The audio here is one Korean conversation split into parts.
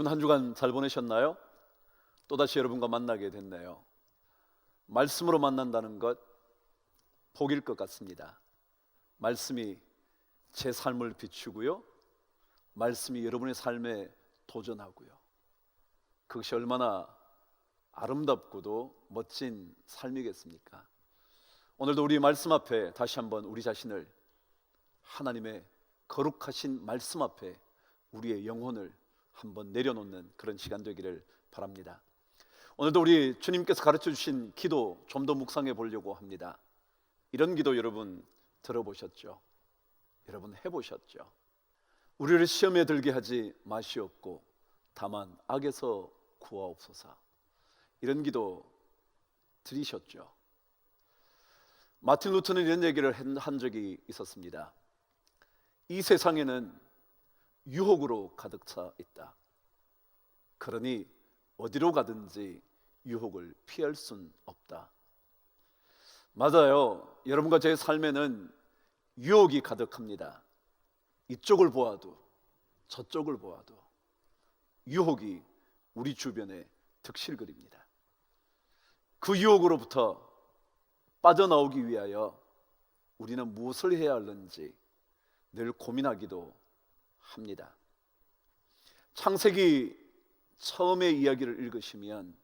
여러분 한 주간 잘 보내셨나요? 또다시 여러분과 만나게 됐네요. 말씀으로 만난다는 것 복일 것 같습니다. 말씀이 제 삶을 비추고요, 말씀이 여러분의 삶에 도전하고요. 그것이 얼마나 아름답고도 멋진 삶이겠습니까? 오늘도 우리 말씀 앞에 다시 한번 우리 자신을 하나님의 거룩하신 말씀 앞에 우리의 영혼을 한번 내려놓는 그런 시간 되기를 바랍니다. 오늘도 우리 주님께서 가르쳐 주신 기도 좀 더 묵상해 보려고 합니다. 이런 기도 여러분 들어보셨죠? 여러분 해보셨죠? 우리를 시험에 들게 하지 마시옵고 다만 악에서 구하옵소서. 이런 기도 들으셨죠? 마틴 루터는 이런 얘기를 한 적이 있었습니다. 이 세상에는 유혹으로 가득 차 있다. 그러니 어디로 가든지 유혹을 피할 순 없다. 맞아요. 여러분과 제 삶에는 유혹이 가득합니다. 이쪽을 보아도 저쪽을 보아도 유혹이 우리 주변에 득실거립니다. 그 유혹으로부터 빠져나오기 위하여 우리는 무엇을 해야 하는지 늘 고민하기도 합니다. 창세기 처음의 이야기를 읽으시면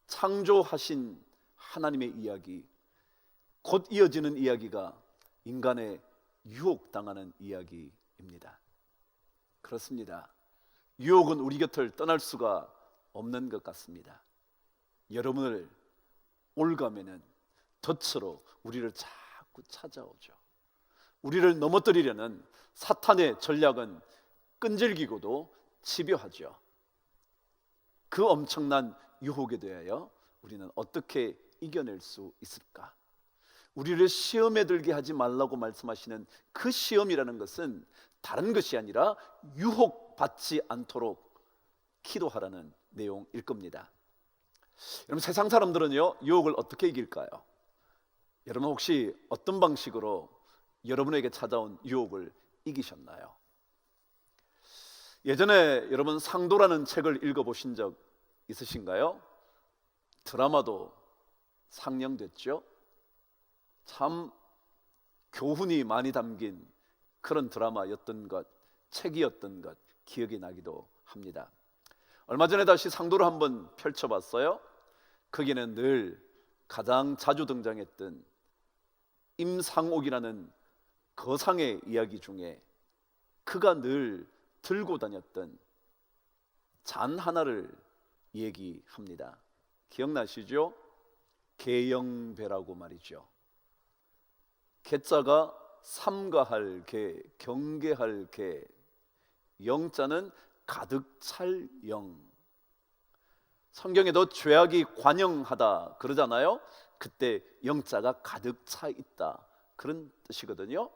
창조하신 하나님의 이야기, 곧 이어지는 이야기가 인간의 유혹당하는 이야기입니다. 그렇습니다. 유혹은 우리 곁을 떠날 수가 없는 것 같습니다. 여러분을 올가매는 덫으로 우리를 자꾸 찾아오죠. 우리를 넘어뜨리려는 사탄의 전략은 끈질기고도 집요하죠. 그 엄청난 유혹에 대하여 우리는 어떻게 이겨낼 수 있을까? 우리를 시험에 들게 하지 말라고 말씀하시는 그 시험이라는 것은 다른 것이 아니라 유혹받지 않도록 기도하라는 내용일 겁니다. 여러분, 세상 사람들은요, 유혹을 어떻게 이길까요? 여러분 혹시 어떤 방식으로 여러분에게 찾아온 유혹을 이기셨나요? 예전에 여러분 상도라는 책을 읽어보신 적 있으신가요? 드라마도 상영됐죠? 참 교훈이 많이 담긴 그런 드라마였던 것, 책이었던 것 기억이 나기도 합니다. 얼마 전에 다시 상도를 한번 펼쳐봤어요. 거기는 늘 가장 자주 등장했던 임상옥이라는 거상의 이야기 중에 그가 늘 들고 다녔던 잔 하나를 얘기합니다. 기억나시죠? 개영배라고 말이죠. 개자가 삼가할 개, 경계할 개, 영자는 가득 찰 영. 성경에도 죄악이 관영하다 그러잖아요. 그때 영자가 가득 차 있다 그런 뜻이거든요.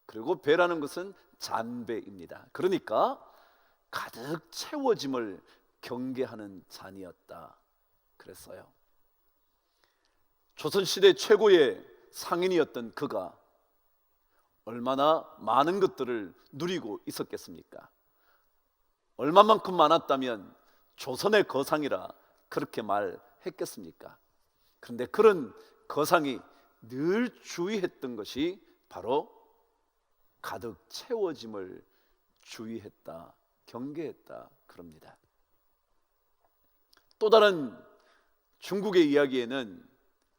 그리고 배라는 것은 잔배입니다. 그러니까 가득 채워짐을 경계하는 잔이었다 그랬어요. 조선시대 최고의 상인이었던 그가 얼마나 많은 것들을 누리고 있었겠습니까? 얼마만큼 많았다면 조선의 거상이라 그렇게 말했겠습니까? 그런데 그런 거상이 늘 주의했던 것이 바로 가득 채워짐을 주의했다, 경계했다 그럽니다. 또 다른 중국의 이야기에는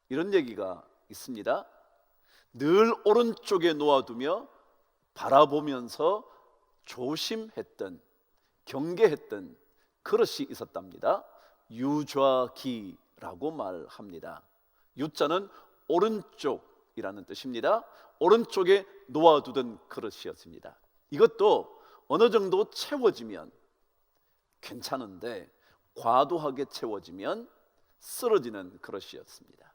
이런 얘기가 있습니다. 늘 오른쪽에 놓아두며 바라보면서 조심했던, 경계했던 그릇이 있었답니다. 유좌기라고 말합니다. 유자는 오른쪽이라는 뜻입니다. 오른쪽에 놓아두던 그릇이었습니다. 이것도 어느 정도 채워지면 괜찮은데 과도하게 채워지면 쓰러지는 그릇이었습니다.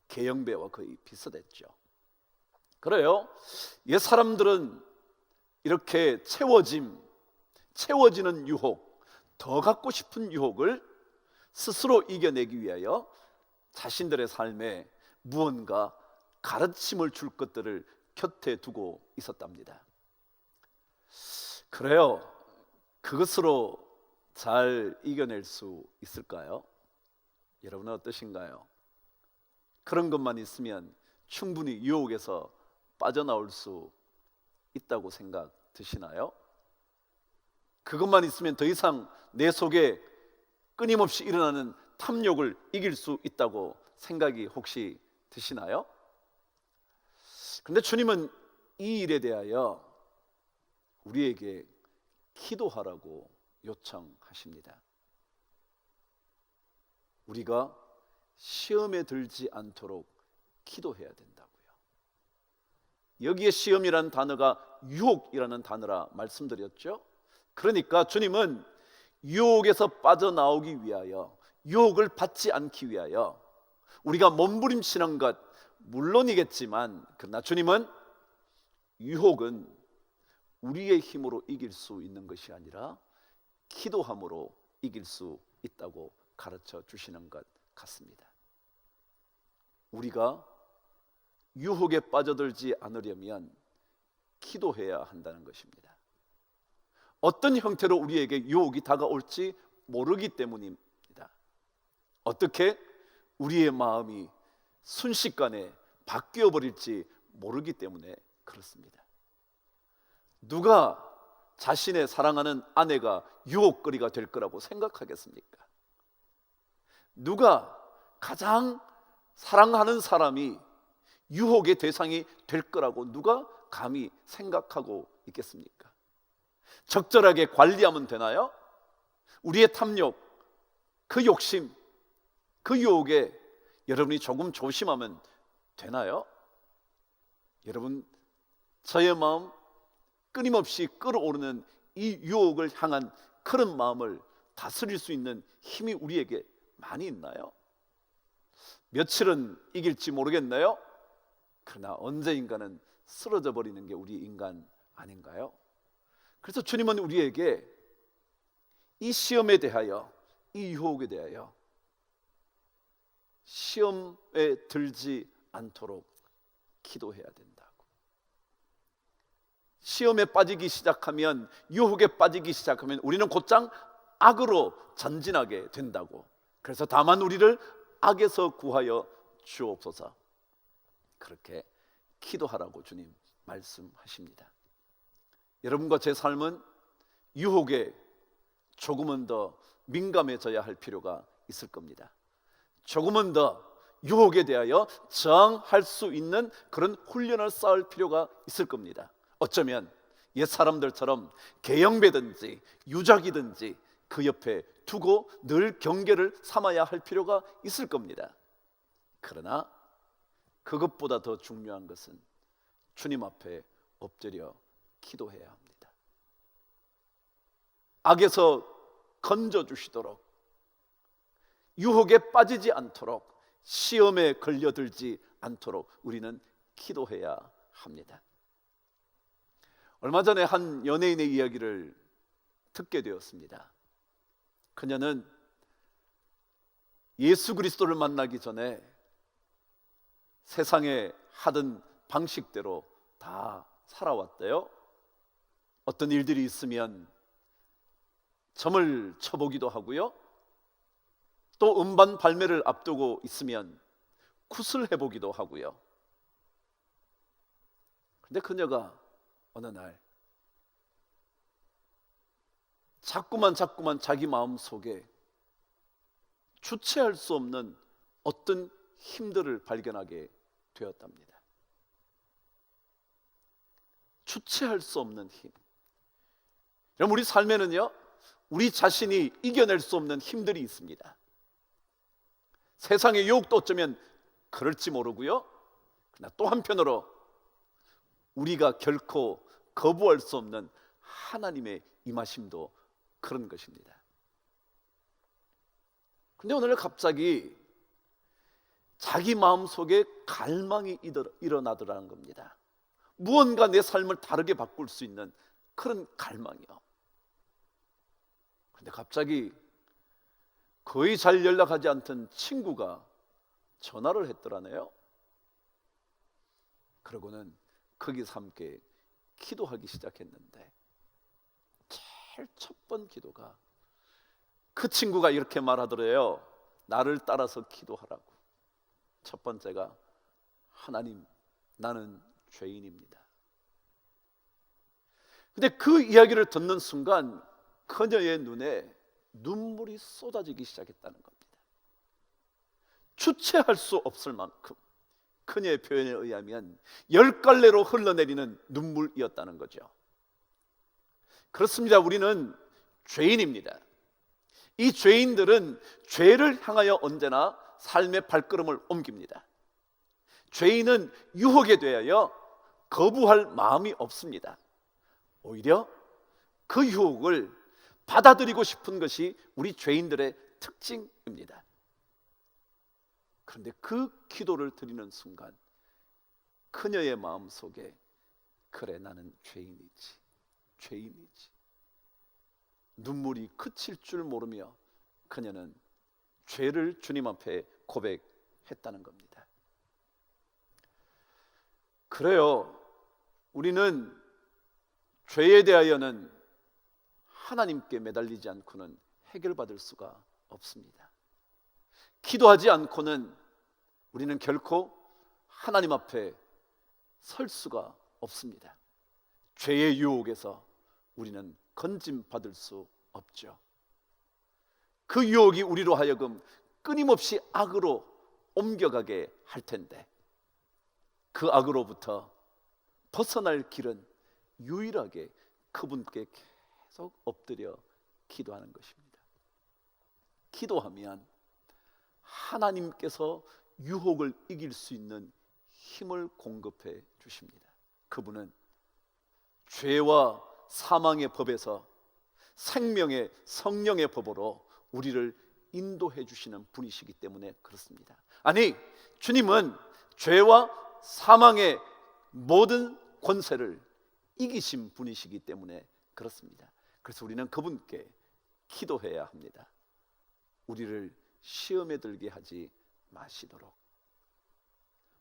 개영배와 거의 비슷했죠. 그래요. 옛 사람들은 이렇게 채워지는 유혹, 더 갖고 싶은 유혹을 스스로 이겨내기 위하여 자신들의 삶에 무언가 가르침을 줄 것들을 곁에 두고 있었답니다. 그래요. 그것으로 잘 이겨낼 수 있을까요? 여러분은 어떠신가요? 그런 것만 있으면 충분히 유혹에서 빠져나올 수 있다고 생각 드시나요? 그것만 있으면 더 이상 내 속에 끊임없이 일어나는 탐욕을 이길 수 있다고 생각이 혹시 드시나요? 그런데 주님은 이 일에 대하여 우리에게 기도하라고 요청하십니다. 우리가 시험에 들지 않도록 기도해야 된다고요. 여기에 시험이라는 단어가 유혹이라는 단어라 말씀드렸죠. 그러니까 주님은 유혹에서 빠져나오기 위하여, 유혹을 받지 않기 위하여 우리가 몸부림치는 것 물론이겠지만, 그러나 주님은 유혹은 우리의 힘으로 이길 수 있는 것이 아니라 기도함으로 이길 수 있다고 가르쳐 주시는 것 같습니다. 우리가 유혹에 빠져들지 않으려면 기도해야 한다는 것입니다. 어떤 형태로 우리에게 유혹이 다가올지 모르기 때문입니다. 어떻게 우리의 마음이 순식간에 바뀌어 버릴지 모르기 때문에 그렇습니다. 누가 자신의 사랑하는 아내가 유혹거리가 될 거라고 생각하겠습니까? 누가 가장 사랑하는 사람이 유혹의 대상이 될 거라고 누가 감히 생각하고 있겠습니까? 적절하게 관리하면 되나요? 우리의 탐욕, 그 욕심, 그 유혹에 여러분이 조금 조심하면 되나요? 여러분, 저의 마음, 끊임없이 끌어오르는 이 유혹을 향한 그런 마음을 다스릴 수 있는 힘이 우리에게 많이 있나요? 며칠은 이길지 모르겠나요? 그러나 언제인가는 쓰러져 버리는 게 우리 인간 아닌가요? 그래서 주님은 우리에게 이 시험에 대하여, 이 유혹에 대하여 시험에 들지 않도록 기도해야 된다고. 시험에 빠지기 시작하면, 유혹에 빠지기 시작하면 우리는 곧장 악으로 전진하게 된다고. 그래서 다만 우리를 악에서 구하여 주옵소서, 그렇게 기도하라고 주님 말씀하십니다. 여러분과 제 삶은 유혹에 조금은 더 민감해져야 할 필요가 있을 겁니다. 조금은 더 유혹에 대하여 저항할 수 있는 그런 훈련을 쌓을 필요가 있을 겁니다. 어쩌면 옛 사람들처럼 계영배든지 유작이든지 그 옆에 두고 늘 경계를 삼아야 할 필요가 있을 겁니다. 그러나 그것보다 더 중요한 것은 주님 앞에 엎드려 기도해야 합니다. 악에서 건져주시도록, 유혹에 빠지지 않도록, 시험에 걸려들지 않도록 우리는 기도해야 합니다. 얼마 전에 한 연예인의 이야기를 듣게 되었습니다. 그녀는 예수 그리스도를 만나기 전에 세상에 하던 방식대로 다 살아왔대요. 어떤 일들이 있으면 점을 쳐보기도 하고요, 또 음반 발매를 앞두고 있으면 굿을 해보기도 하고요. 근데 그녀가 어느 날 자꾸만 자기 마음 속에 주체할 수 없는 어떤 힘들을 발견하게 되었답니다. 주체할 수 없는 힘. 여러분, 우리 삶에는요, 우리 자신이 이겨낼 수 없는 힘들이 있습니다. 세상의 유혹도 어쩌면 그럴지 모르고요, 그러나 또 한편으로 우리가 결코 거부할 수 없는 하나님의 임하심도 그런 것입니다. 근데 오늘 갑자기 자기 마음속에 갈망이 일어나더라는 겁니다. 무언가 내 삶을 다르게 바꿀 수 있는 그런 갈망이요. 근데 갑자기 거의 잘 연락하지 않던 친구가 전화를 했더라네요. 그러고는 거기서 함께 기도하기 시작했는데, 제일 첫 번 기도가 그 친구가 이렇게 말하더래요. 나를 따라서 기도하라고. 첫 번째가, 하나님, 나는 죄인입니다. 근데 그 이야기를 듣는 순간 그녀의 눈에 눈물이 쏟아지기 시작했다는 겁니다. 주체할 수 없을 만큼 그녀의 표현에 의하면 10갈래로 흘러내리는 눈물이었다는 거죠. 그렇습니다. 우리는 죄인입니다. 이 죄인들은 죄를 향하여 언제나 삶의 발걸음을 옮깁니다. 죄인은 유혹에 대하여 거부할 마음이 없습니다. 오히려 그 유혹을 받아들이고 싶은 것이 우리 죄인들의 특징입니다. 그런데 그 기도를 드리는 순간 그녀의 마음속에, 그래, 나는 죄인이지. 눈물이 그칠 줄 모르며 그녀는 죄를 주님 앞에 고백했다는 겁니다. 그래요, 우리는 죄에 대하여는 하나님께 매달리지 않고는 해결받을 수가 없습니다. 기도하지 않고는 우리는 결코 하나님 앞에 설 수가 없습니다. 죄의 유혹에서 우리는 건짐받을 수 없죠. 그 유혹이 우리로 하여금 끊임없이 악으로 옮겨가게 할 텐데, 그 악으로부터 벗어날 길은 유일하게 그분께 계속 엎드려 기도하는 것입니다. 기도하면 하나님께서 유혹을 이길 수 있는 힘을 공급해 주십니다. 그분은 죄와 사망의 법에서 생명의 성령의 법으로 우리를 인도해 주시는 분이시기 때문에 그렇습니다. 아니, 주님은 죄와 사망의 모든 권세를 이기신 분이시기 때문에 그렇습니다. 그래서 우리는 그분께 기도해야 합니다. 우리를 시험에 들게 하지 마시도록,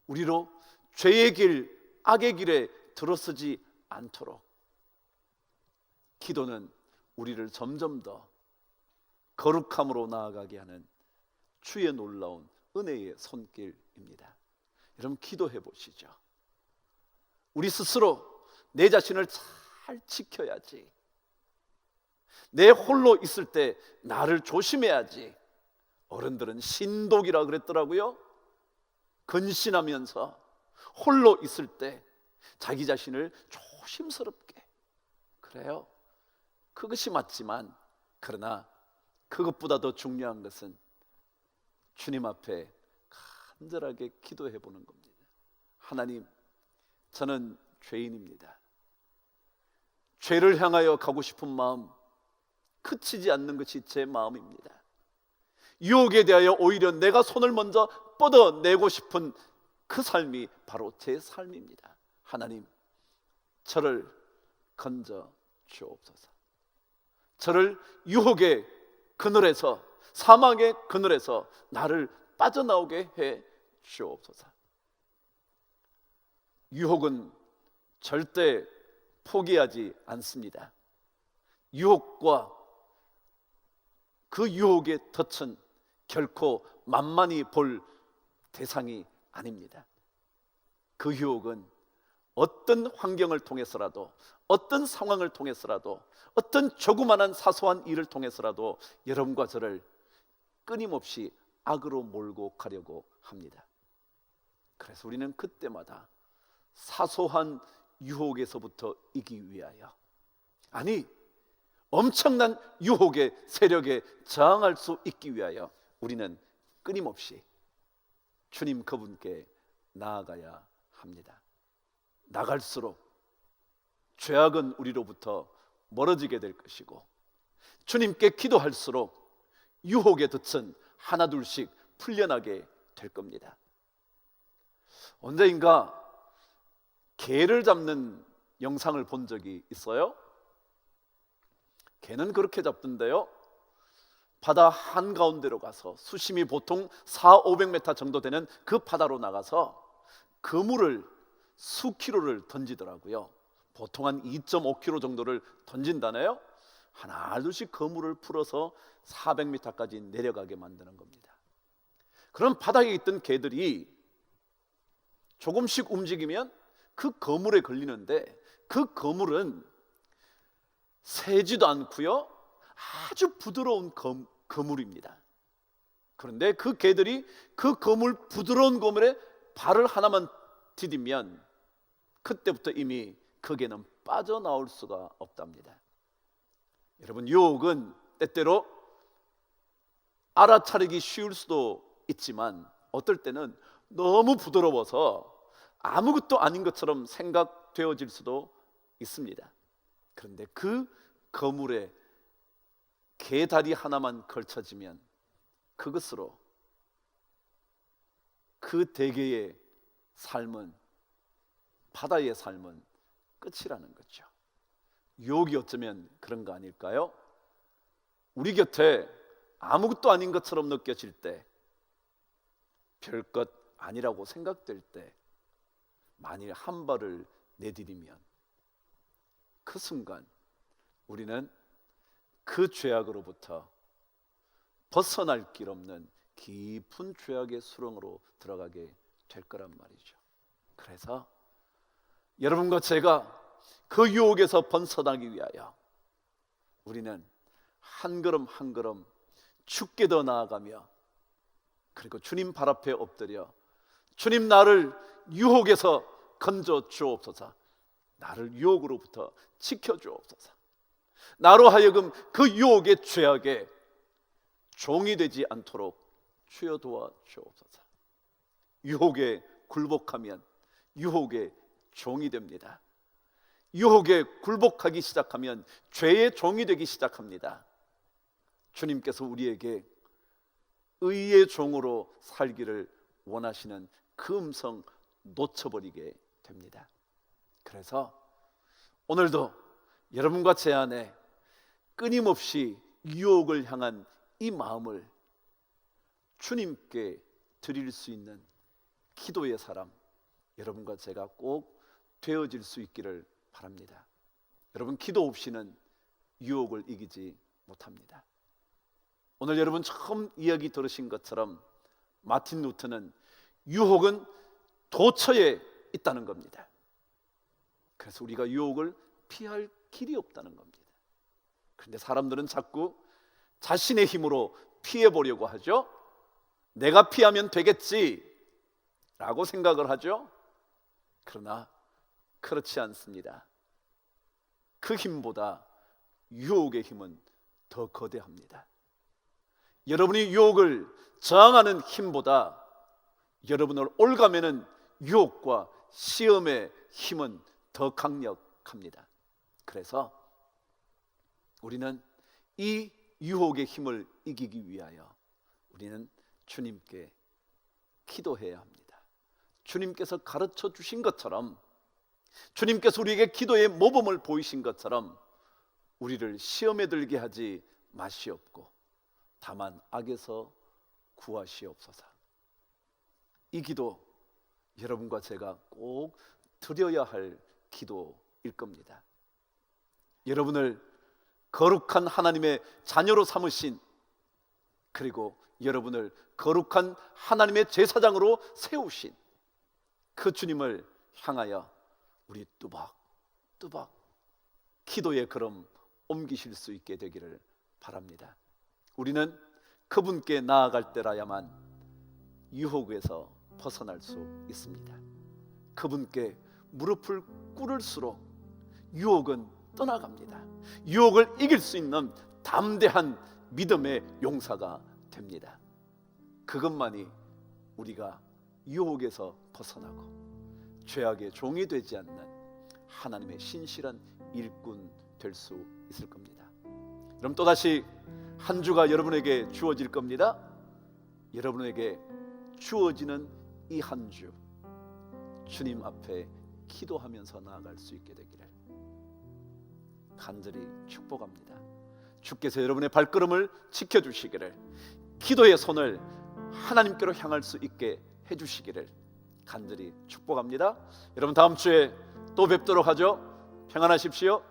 우리로 죄의 길, 악의 길에 들어서지 않도록. 기도는 우리를 점점 더 거룩함으로 나아가게 하는 주의 놀라운 은혜의 손길입니다. 여러분, 기도해 보시죠. 우리 스스로 내 자신을 잘 지켜야지, 내 홀로 있을 때 나를 조심해야지. 어른들은 신독이라 그랬더라고요. 근신하면서 홀로 있을 때 자기 자신을 조심스럽게. 그래요, 그것이 맞지만, 그러나 그것보다 더 중요한 것은 주님 앞에 간절하게 기도해 보는 겁니다. 하나님, 저는 죄인입니다. 죄를 향하여 가고 싶은 마음, 그치지 않는 것이 제 마음입니다. 유혹에 대하여 오히려 내가 손을 먼저 뻗어내고 싶은 그 삶이 바로 제 삶입니다. 하나님, 저를 건져 주옵소서. 저를 유혹의 그늘에서, 사망의 그늘에서 나를 빠져나오게 해 주옵소서. 유혹은 절대 포기하지 않습니다. 유혹과 그 유혹의 덫은 결코 만만히 볼 대상이 아닙니다. 그 유혹은 어떤 환경을 통해서라도, 어떤 상황을 통해서라도, 어떤 조그마한 사소한 일을 통해서라도 여러분과 저를 끊임없이 악으로 몰고 가려고 합니다. 그래서 우리는 그때마다 사소한 유혹에서부터 이기 위하여, 아니, 엄청난 유혹의 세력에 저항할 수 있기 위하여 우리는 끊임없이 주님 그분께 나아가야 합니다. 나갈수록 죄악은 우리로부터 멀어지게 될 것이고, 주님께 기도할수록 유혹의 덫은 하나둘씩 풀려나게 될 겁니다. 언제인가 개를 잡는 영상을 본 적이 있어요. 개는 그렇게 잡던데요, 바다 한가운데로 가서 수심이 보통 400~500m 정도 되는 그 바다로 나가서 그물을 수킬로를 던지더라고요. 보통 한 2.5kg 정도를 던진다네요. 하나둘씩 그물을 풀어서 400m까지 내려가게 만드는 겁니다. 그럼 바닥에 있던 개들이 조금씩 움직이면 그 그물에 걸리는데, 그 그물은 새지도 않고요, 아주 부드러운 그물입니다. 그런데 그 개들이 그 부드러운 그물에 발을 하나만 디디면 그때부터 이미 그 개는 빠져나올 수가 없답니다. 여러분, 유혹은 때때로 알아차리기 쉬울 수도 있지만 어떨 때는 너무 부드러워서 아무것도 아닌 것처럼 생각되어질 수도 있습니다. 그런데 그 그물에 개다리 하나만 걸쳐지면 그것으로 그 대개의 삶은, 바다의 삶은 끝이라는 거죠. 유혹이 어쩌면 그런 거 아닐까요? 우리 곁에 아무것도 아닌 것처럼 느껴질 때, 별것 아니라고 생각될 때 만일 한 발을 내디디면 그 순간 우리는 그 죄악으로부터 벗어날 길 없는 깊은 죄악의 수렁으로 들어가게 될 거란 말이죠. 그래서 여러분과 제가 그 유혹에서 벗어나기 위하여 우리는 한 걸음 한 걸음 주께 더 나아가며, 그리고 주님 발 앞에 엎드려 주님, 나를 유혹에서 건져 주옵소서, 나를 유혹으로부터 지켜 주옵소서, 나로 하여금 그 유혹의 죄악에 종이 되지 않도록 주여 도와 주옵소서. 유혹에 굴복하면 유혹의 종이 됩니다. 유혹에 굴복하기 시작하면 죄의 종이 되기 시작합니다. 주님께서 우리에게 의의 종으로 살기를 원하시는 그 음성 놓쳐버리게 됩니다. 그래서 오늘도 여러분과 제 안에 끊임없이 유혹을 향한 이 마음을 주님께 드릴 수 있는 기도의 사람, 여러분과 제가 꼭 되어질 수 있기를 바랍니다. 여러분, 기도 없이는 유혹을 이기지 못합니다. 오늘 여러분 처음 이야기 들으신 것처럼 마틴 루터는 유혹은 도처에 있다는 겁니다. 그래서 우리가 유혹을 피할 길이 없다는 겁니다. 그런데 사람들은 자꾸 자신의 힘으로 피해보려고 하죠. 내가 피하면 되겠지 라고 생각을 하죠. 그러나 그렇지 않습니다. 그 힘보다 유혹의 힘은 더 거대합니다. 여러분이 유혹을 저항하는 힘보다 여러분을 올가매는 유혹과 시험의 힘은 더 강력합니다. 그래서 우리는 이 유혹의 힘을 이기기 위하여 우리는 주님께 기도해야 합니다. 주님께서 가르쳐 주신 것처럼, 주님께서 우리에게 기도의 모범을 보이신 것처럼 우리를 시험에 들게 하지 마시옵고 다만 악에서 구하시옵소서. 이 기도 여러분과 제가 꼭 드려야 할 기도일 겁니다. 여러분을 거룩한 하나님의 자녀로 삼으신, 그리고 여러분을 거룩한 하나님의 제사장으로 세우신 그 주님을 향하여 우리 뚜벅뚜벅 기도의 걸음 옮기실 수 있게 되기를 바랍니다. 우리는 그분께 나아갈 때라야만 유혹에서 벗어날 수 있습니다. 그분께 무릎을 꿇을수록 유혹은 떠나갑니다. 유혹을 이길 수 있는 담대한 믿음의 용사가 됩니다. 그것만이 우리가 유혹에서 벗어나고 죄악의 종이 되지 않는 하나님의 신실한 일꾼 될 수 있을 겁니다. 그럼 또다시 한 주가 여러분에게 주어질 겁니다. 여러분에게 주어지는 이 한 주, 주님 앞에 기도하면서 나아갈 수 있게 되기를 간절히 축복합니다. 주께서 여러분의 발걸음을 지켜주시기를, 기도의 손을 하나님께로 향할 수 있게 해주시기를 간절히 축복합니다. 여러분, 다음 주에 또 뵙도록 하죠. 평안하십시오.